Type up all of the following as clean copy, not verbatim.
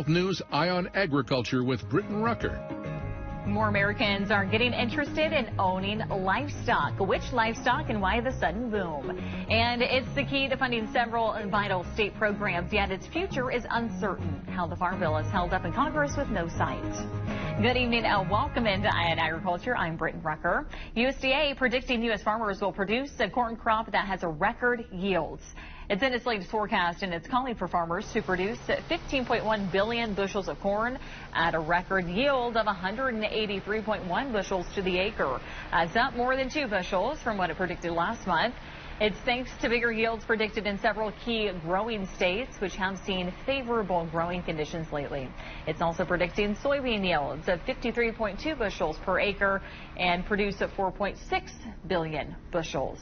Health News Eye on Agriculture with Britton Rucker. More Americans are getting interested in owning livestock. Which livestock and why the sudden boom? And it's the key to funding several vital state programs, yet its future is uncertain. How the Farm Bill is held up in Congress with no sight. Good evening and welcome into Eye on Agriculture. I'm Britton Rucker. USDA predicting U.S. farmers will produce a corn crop that has a record yields. It's in its latest forecast, and it's calling for farmers to produce 15.1 billion bushels of corn at a record yield of 183.1 bushels to the acre. That's up more than 2 bushels from what it predicted last month. It's thanks to bigger yields predicted in several key growing states, which have seen favorable growing conditions lately. It's also predicting soybean yields of 53.2 bushels per acre and produce 4.6 billion bushels.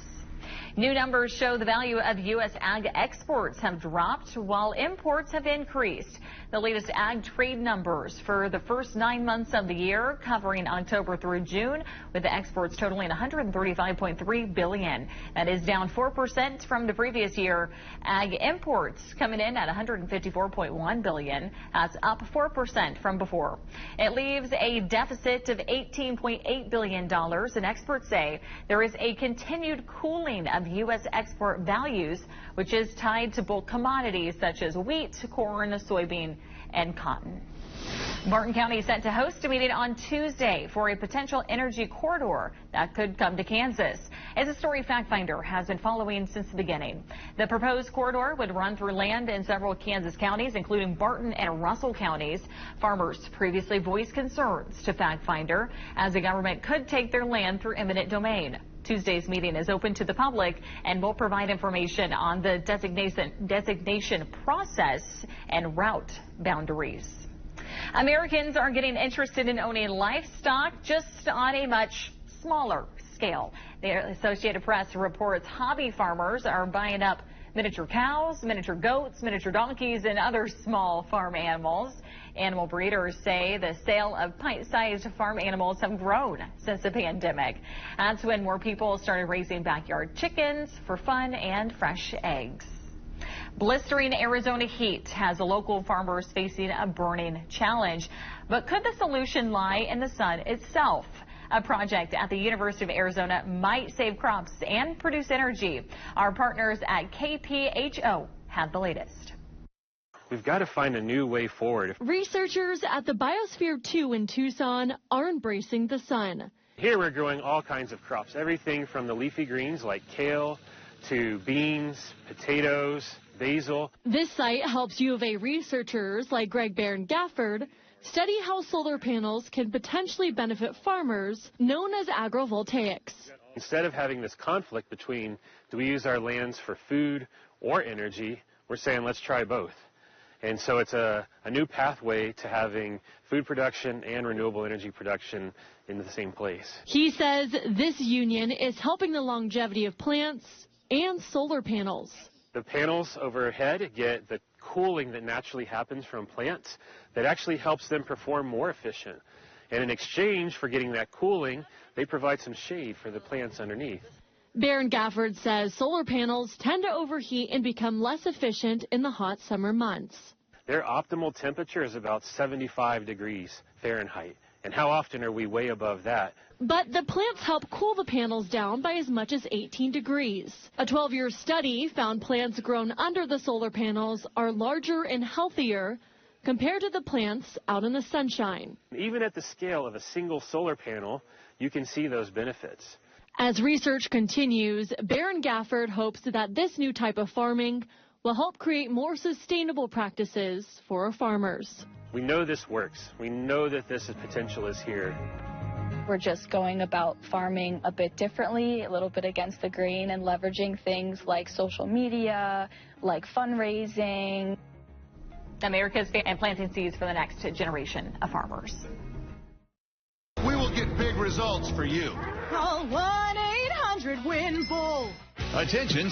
New numbers show the value of U.S. ag exports have dropped while imports have increased. The latest ag trade numbers for the first 9 months of the year, covering October through June, with the exports totaling $135.3 billion. That is down 4% from the previous year. Ag imports coming in at $154.1 billion. That's up 4% from before. It leaves a deficit of $18.8 billion, and experts say there is a continued cooling of U.S. export values, which is tied to bulk commodities such as wheat, corn, soybean, and cotton. Martin County is set to host a meeting on Tuesday for a potential energy corridor that could come to Kansas. As a story fact finder has been following since the beginning. The proposed corridor would run through land in several Kansas counties, including Barton and Russell counties. Farmers previously voiced concerns to fact finder as the government could take their land through eminent domain. Tuesday's meeting is open to the public and will provide information on the designation process and route boundaries. Americans are getting interested in owning livestock, just on a much smaller scale. The Associated Press reports hobby farmers are buying up miniature cows, miniature goats, miniature donkeys, and other small farm animals. Animal breeders say the sale of pint-sized farm animals have grown since the pandemic. That's when more people started raising backyard chickens for fun and fresh eggs. Blistering Arizona heat has the local farmers facing a burning challenge. But could the solution lie in the sun itself? A project at the University of Arizona might save crops and produce energy. Our partners at KPHO have the latest. We've got to find a new way forward. Researchers at the Biosphere 2 in Tucson are embracing the sun. Here we're growing all kinds of crops, everything from the leafy greens like kale to beans, potatoes, basil. This site helps U of A researchers like Greg Barron Gafford study how solar panels can potentially benefit farmers, known as agrovoltaics. Instead of having this conflict between do we use our lands for food or energy, we're saying let's try both. And so it's a new pathway to having food production and renewable energy production in the same place. He says this union is helping the longevity of plants and solar panels. The panels overhead get the cooling that naturally happens from plants that actually helps them perform more efficient. And in exchange for getting that cooling, they provide some shade for the plants underneath. Barron Gafford says solar panels tend to overheat and become less efficient in the hot summer months. Their optimal temperature is about 75 degrees Fahrenheit. And how often are we way above that? But the plants help cool the panels down by as much as 18 degrees. A 12-year study found plants grown under the solar panels are larger and healthier compared to the plants out in the sunshine. Even at the scale of a single solar panel, you can see those benefits. As research continues, Barron Gafford hopes that this new type of farming will help create more sustainable practices for our farmers. We know this works. We know that this potential is here. We're just going about farming a bit differently, a little bit against the grain, and leveraging things like social media, like fundraising. America's and planting seeds for the next generation of farmers. We will get big results for you. Call 1-800-WIN-BULL. Attention.